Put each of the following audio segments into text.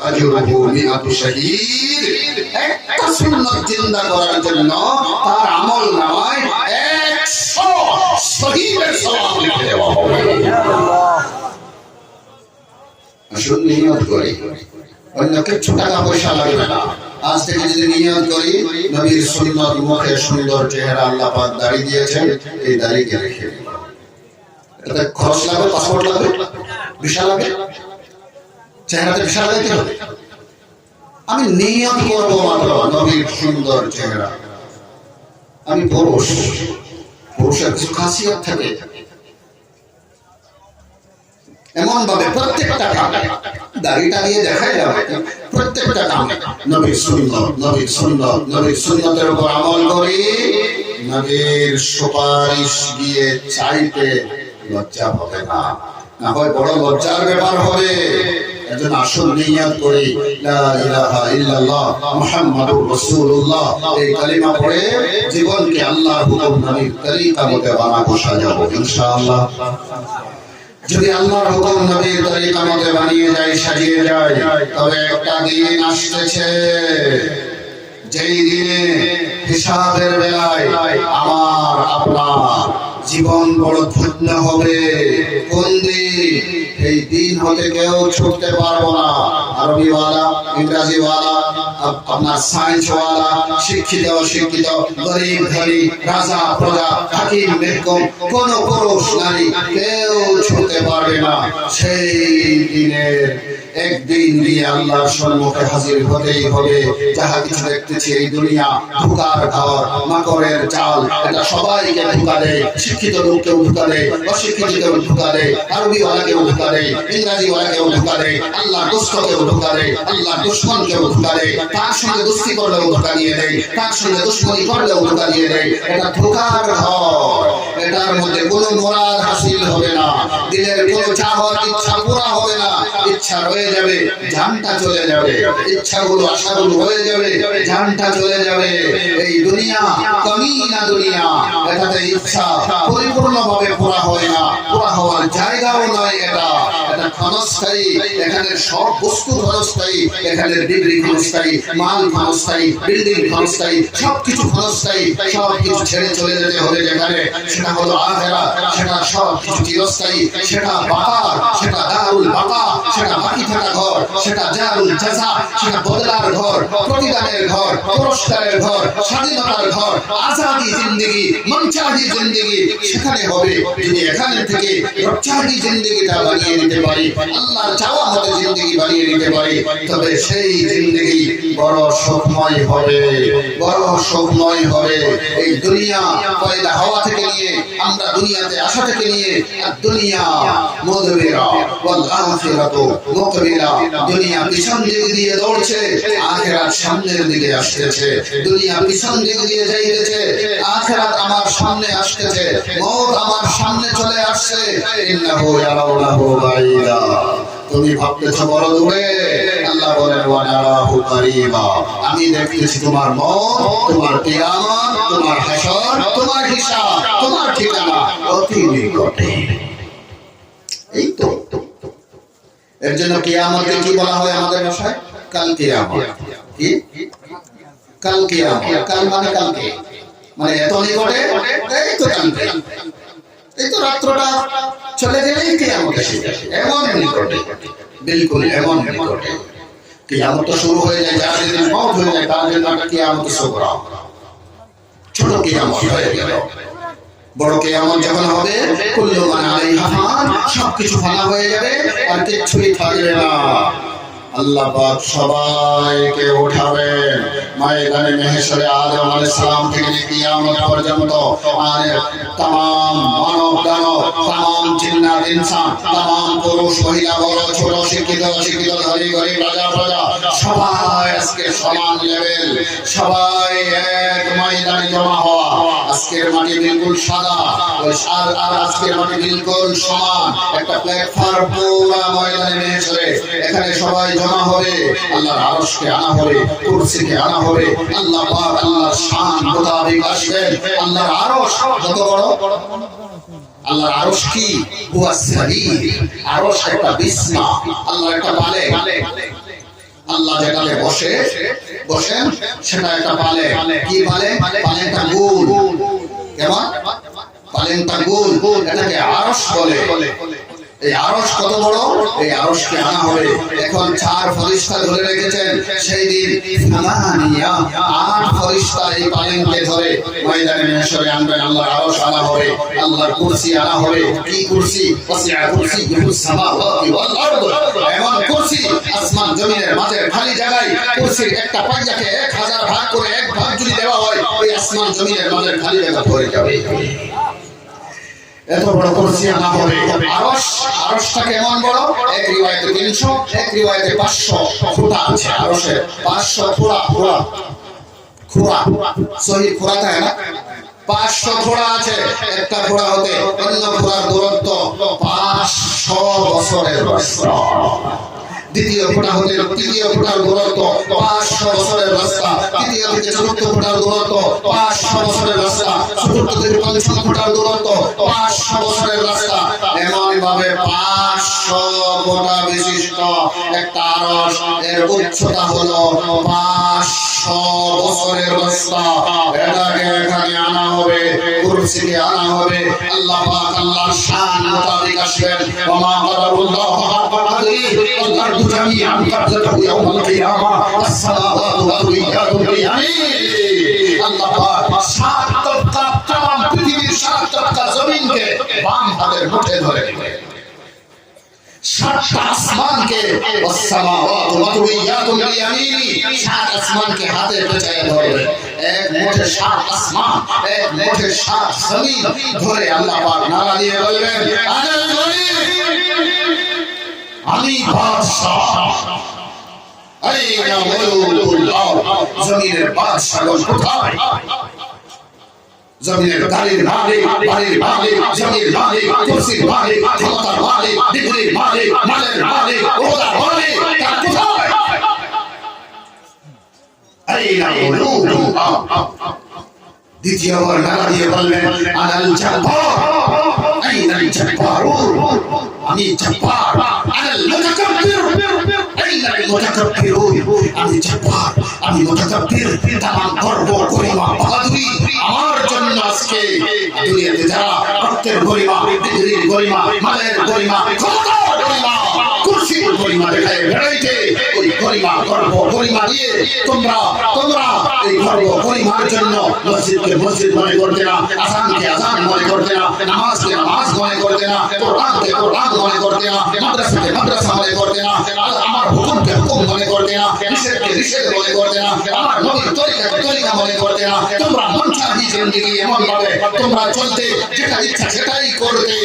আজরুহু মিআতু শাহীদ। একটা সুন্নাত জিন্দা করার জন্য তার আমলনামায় 100 শহীদের সওয়াব লিখে দেওয়া হবে। আসুন নিয়ত করি, অন্য কিছু টাকা পয়সা লাগবে না। আজ থেকে যদি নিয়ত করি নবীর সুন্নাত মুখে সুন্দর চেহারা আল্লাহ পাক দাড়ি দিয়েছেন, এই দাড়িকে রেখে দিই। এটা খরচ লাগবে, পাসপোর্ট লাগবে, ভিসা লাগবে, চেহারাতে ভিসা লাগাইতে হবে। আমি নিয়ত করবো মাত্র নবীর সুন্দর চেহারা। আমি পুরুষ, পুরুষের কিছু খাসিয়ত থাকে, এমন ভাবে প্রত্যেকটা কামে দাড়িটা দিয়ে দেখাই যাবে, প্রত্যেকটা কামে নবীর সুন্নাত, নবীর সুন্নাত, নবীর সুন্নাতের উপর আমল করি। নবীর সুপারিশ গিয়ে চাইতে লজ্জা হবে না, না হয় বড় লজ্জার ব্যাপার হবে। এজন্য আসল নিয়ত করি লা ইলাহা ইল্লাল্লাহ মুহাম্মাদুর রাসূলুল্লাহ, এই কালিমা পড়ে জীবনকে আল্লাহর হুকুম নবীর তরিকা মতে বানাবো, সাজাবো ইনশাআল্লাহ। যদি আল্লাহর হুকুম নবীর তরিকা মতে বানিয়ে যায়, সাজিয়ে যায়, তবে একটা দিন আসতেছে যেই দিনে হিসাবের বেলায় আমার আপনার জীবন বড় ধন্য হবে। কোন দিন? এই দিন হতে কেউ ছুটতে পারবো না। আরবিওয়ালা, ইংরাজিওয়ালা, আপনার সায়েন্সওয়ালা, শিক্ষিত অশিক্ষিত, গরিব ধনী, রাজা প্রজা, হাকিম মেহকুম, কোন পুরুষ নারী কেউ ছুটতে পারবে না। সেই দিনের একদিন গিয়ে আল্লাহর সম্মুখে হাজির হতেই হবে। যাহা কিছু দেখতেছি এই দুনিয়া ধোঁকার ঘর, মাকড়ের জাল, এটা সবাইকে ধোঁকা দেয়। শিক্ষিত লোককেও ধোঁকা দেয়, অশিক্ষিতকেও ধোঁকা দেয়, আরবিওয়ালাকেও ধোঁকা দেয়, ইংরাজিওয়ালাকেও ধোঁকা দেয়, আল্লাহর দুষ্টকেও ধোঁকা দেয়, আল্লাহর দুশ্মনকেও ধোঁকা দেয়, তার সঙ্গে দুস্তি করলেও ধোঁকা দিয়ে দেয়, তার সঙ্গে দুশ্মনী করলেও ধোঁকা দিয়ে দেয়। এটা ধোঁকার ঘর, এটার মধ্যে কোনো মোরাদ হাসিল হবে না, দিলের কোনো চাহত ইচ্ছা পুরা হবে না। ইচ্ছা রয়ে যাবে, জানটা চলে যাবে, ইচ্ছাগুলো আশাগুলো হয়ে যাবে, জানটা চলে যাবে। এই দুনিয়া কমিনা দুনিয়া, এটাতে ইচ্ছা পরিপূর্ণভাবে পুরা হয় না, পুরা হওয়ার জায়গাও নয়। এটা ক্ষণস্থায়ী, এখানে সব বস্তু ক্ষণস্থায়ী, এখানে ডিগ্রি ক্ষণস্থায়ী, মাল ক্ষণস্থায়ী, বিল্ডিং ক্ষণস্থায়ী, সবকিছু ক্ষণস্থায়ী। সবকিছু ছেড়ে চলে যেতে হবে যেখানে, সেটা হলো আখিরাত। সেটা সব কিছু চিরস্থায়ী, সেটা বাকার, সেটা দারুল বাকা, সেটা বাকি থাকা ঘর, সেটা দারুল জাযা, সেটা বদলার ঘর, প্রতিদানের ঘর, পুরস্কারের ঘর, স্বাধীনতার ঘর, আজাদি জিন্দেগি, মনচাহি জিন্দেগি সেখানে হবে। যদি এখানে থেকে রচ্চাহি জিন্দেগিটা বানিয়ে নিতে পারি, আল্লাহর চাওয়া মতো জিন্দেগি বানিয়ে নিতে পারি, তবে সেই জিন্দেগি বড় সুখময় হবে, বড় সুখময় হবে। এই দুনিয়া পয়দা হওয়া থেকে নিয়ে, আমরা দুনিয়াতে আসা থেকে নিয়ে, আর দুনিয়া মুদবিরা ওয়াল আখিরাতু মুকবিলা, দুনিয়া পিছন দিক দিয়ে দৌড়ছে, আখিরাত সামনের দিকে আসতেছে। দুনিয়া পিছন দিক দিয়ে যাইতেছে, আখিরাত আমার সামনে আসতেছে, মওত আমার সামনে চলে আসছে। ইন্নাহু ইয়ারাউনাহু বাঈদা, তুমি ভাবতেছো বড় দূরে, আল্লাহ বলেন ওয়া নারাহু কারীবা, আমি দেখতেছি তোমার মওত, তোমার কিয়ামত, তোমার হাসর, তোমার হিসাব, তোমার ঠিকানা অতি নিকটে। এই তো এর জন্য কিয়ামতকে কি বলা হয় আমাদের ভাষায়? কাল কিয়ামত। কি কাল কিয়ামত? কাল মানে কালকে, মানে এত নিকটে, এই তো কালকে, এই তো রাত্রটা চলে গেলেই কিয়ামত এসে যাবে, এমন নিকটে, বিলকুল এমন নিকটে। কিয়ামত তো শুরু হয়ে যায়, যার যেদিন মওত হয়ে যায় তার জন্য একটা কিয়ামত সুগরা, ছোট কিয়ামত হয়ে গেল। বড় কিয়ামত যখন হবে, কুল্লু মান আলাইহা ফান, সবকিছু ফানা হয়ে যাবে, আর কিছুই থাকবে না। আল্লাহ পাক সবাইকে উঠাবেন ময়দানে মাহশরে। আদম আলাইহিস সালাম থেকে কিয়ামত পর্যন্ত আর तमाम মানব দানব, तमाम জিন্নাত ইনসান, तमाम পুরুষ মহিলা, বড় ছোট, শিক্ষিত অশিক্ষিত, ধনী গরিব, রাজা প্রজা, সবাই আজকে সমান লেভেল, সবাই এক ময়দানে জমা হওয়া। আজকের মাটি বিলকুল সাদা, আর আজকের মাটি বিলকুল সমান, একটা প্ল্যাটফর্ম পুরো ময়দানে মাহশরে। এখানে সবাই জমা হবে, আল্লাহর আরশকে আনা হবে, কুরসিকে আনা হবে। আল্লাহ পাক আল্লাহর শান মোতাবেক আসবেন। আল্লাহর আরশ কত বড়? আল্লাহর আরশ কি? হুয়া সারির, আরশ একটা বিছনা, আল্লাহর একটা বালিক। আল্লাহ যেটাতে বসেন সেটা একটা পালে, কি পালে? পালেনটা গোল। কেমন? পালেনটা গোল, এটাকে আরশ বলে। এই আরশ কত বড়? এই আরশকে আনা হবে। এখন 4 ফেরেশতা ধরে রেখেছেন। সেই দিন 8 ফেরেশতা এই পালেনকে ধরে ময়দানে mahshare আনবেন। আল্লাহর আরশ আনা হবে, আল্লাহর কুরসি আনা হবে। কি কুরসি? ওয়াসিআ কুরসিয়ুহুস সামাওয়াতি ওয়াল আরদ। এমন কুরসি আসমান জমিনের মাঝে খালি জায়গায় কুরসির একটা পাইয়াকে 1000 ভাগ করে এক ভাগ যদি দেওয়া হয়, ওই আসমান জমিনের মাঝে খালি জায়গা ভরে যাবে। এত বড় কুরসি আনা হবে। আরশটা কেমন বড়? এক রিওয়ায়াতে 300, এক রিওয়ায়াতে 500 ফুট আছে আরশের। 500 খুঁড়া সহি খুঁড়াটা है ना? 500 খুঁড়া আছে। একটা খুঁড়া হতে অন্য খুঁড়ার দূরত্ব 500 বছরের রাস্তা। দ্বিতীয় খুঁড়া হতে তৃতীয় খুঁড়ার দূরত্ব 500 বছরের রাস্তা। তৃতীয় থেকে চতুর্থ খুঁড়ার দূরত্ব 500 বছরের রাস্তা। চতুর্থ থেকে পঞ্চম খুঁড়ার দূরত্ব 500 বছরের রাস্তা। এমন ভাবে 500 গোটা বিশিষ্ট একটা আরশ, এর উচ্চতা হলো 500 বছরের রাস্তা। এটাকে এখানে আনা হবে, কুরসিকে আনা হবে। আল্লাহ পাক আল্লাহর শান মোতাবেক আসবেন। ওয়া মা কাদারুল্লাহ হাক্কা কদরিহি আল্লাহর জামিআন কাবযাতহু ইয়াউমাল কিয়ামা আসসালাতু ওয়াল ইয়ামিন। আল্লাহ পাক 7 তবকা तमाम পৃথিবীর 7 তবকা জমিনকে বাম হাতের মুঠে ধরে নেবেন। 7 আসমানকে ওয়াসসামাওয়াতু মাতউইয়াতুন বিয়ামিনি, 7 আসমানকে হাতে পেঁচায়ে ধরবে। এক মুঠে 7 আসমান, এক মুঠে 7 জমিন ধরে আল্লাহ পাক নারা দিয়ে বলবেন, আনাল মালিক, আমি বাদশাহ। আইনা মুলুকুল্লাহ, জমিনের বাদশাহগণ কোথায়? জমিনের গাড়ির মালিক, বাড়ির মালিক, জমির মালিক, কুরসির মালিক, ক্ষমতার মালিক, ডিগ্রির মালিক, মালের মালিক, ওহদার মালিক, তারা কোথায়? আইনা মুলুকুল্লাহ। দ্বিতীয়বার নারা দিয়ে বললেন, আনাল জব্বার, আইনাল জব্বারুন, আমি জব্বার। আনাল মুতাকাব্বির, আইনাল মুতাকাব্বিরুন, আমি জব্বার, আমি মুতাকাব্বির। তামাম গর্ব, গরিমা, বাহাদুরি আমার জন্য আজকে দুনিয়াতে যারা রক্তের গরিমা, ডিগ্রির গরিমা, মালের গরিমা, ক্ষমতার গরিমা, কুরসির গরিমা দেখায় বেড়াইতে, ওই গরিমা, গর্ব, গরিমা দিয়ে তোমরা এই গর্ব গরিমার জন্য মসজিদকে মসজিদ মনে করতে না, আযানকে আযান মনে করতে না, নামাজকে নামাজ মনে করতে না, কোরআনকে কোরআন মনে করতে না, মাদ্রাসাকে মাদ্রাসা মনে করতে না, আমার হুকুমকে হুকুম মনে করতে না, নিষেধকে নিষেধ মনে করতে না, আমার নবীর তরিকাকে তরিকা মনে করতে না। তোমরা মনচাহি জিন্দেগি এমন ভাবে তোমরা চলতে, যেটা ইচ্ছা সেটাই করতে।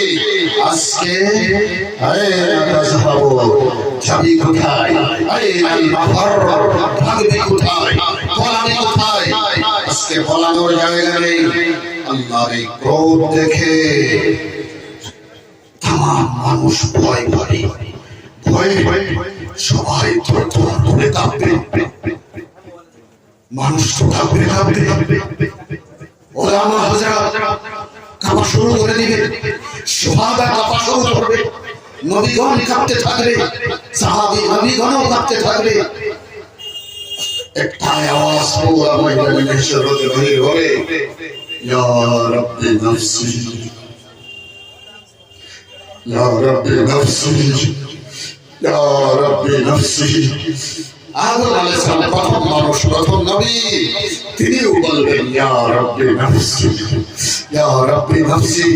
আজকে আরে আকাশ বাবু চাবি কোথায়? আরে মাফার ভাগবে কোথায়? পলাবে কোথায়? আজকে পলানোর জায়গা নেই। আল্লাহর এই ক্রোধ দেখে তামাম মানুষ ভয় করে, ভয়ে সবাই থরথর করে কাঁপবে। মানুষ তো কাঁপবে কাঁপবে, ওলামা হযরত কাঁপা শুরু করে দিবে, সুহাদা কাঁপা শুরু করবে, নবীগণ কাঁপতে থাকবে, সাহাবী নবীগণও কাঁপতে থাকবে। একটা আওয়াজ পুরো ময়দানে mahshar হতে বাহির হবে, ইয়া রাব্বি নাফসি, ইয়া রাব্বি নাফসি, ইয়া রাব্বি নাফসি। আদম আলাইহিস সালাম প্রথম মানুষ, প্রথম নবী, তিনিও বলবেন ইয়া রাব্বি নাফসি, ইয়া রাব্বি নাফসি।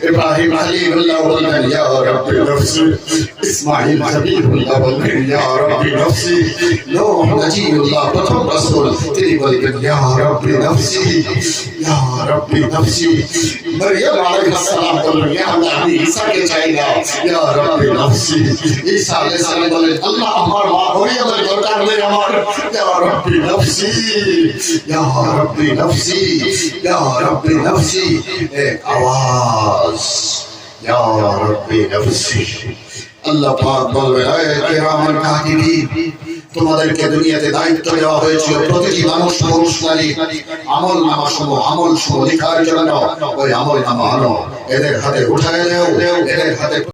ইব্রাহিম খলিলুল্লাহ বলবেন ইয়া রাব্বি নাফসি। ইসমাঈল খলিলুল্লাহ বলবেন ইয়া রাব্বি নাফসি। নূহ নজিউল্লাহ প্রথম রাসূল, তিনি বলবেন ইয়া রাব্বি নাফসি, ইয়া রাব্বি নাফসি। মরিয়ম আলাইহিস সালাম বলবেন ইয়া আল্লাহ, আমি ঈসাকে চাই না, ইয়া রাব্বি নাফসি। ঈসা আলাইহিস সালাম বলেন আল্লাহ, আমার মা মরিয়মের দরকার নেই আমার, ইয়া রাব্বি নাফসি, ইয়া রাব্বি নাফসি, ইয়া রাব্বি নাফসি। এক আওয়াজ, ইয়া রাব্বি নাফসি। আল্লাহ পাক বলবেন হে কিরামান কাতিবিন, তোমাদেরকে দুনিয়াতে দায়িত্ব দেওয়া হয়েছিল প্রতিটি মানুষ, পুরুষ নারী আমল নামা লেখার জন্য। ওই আমল নামা আনো, এদের হাতে উঠায় দেও, এদের হাতে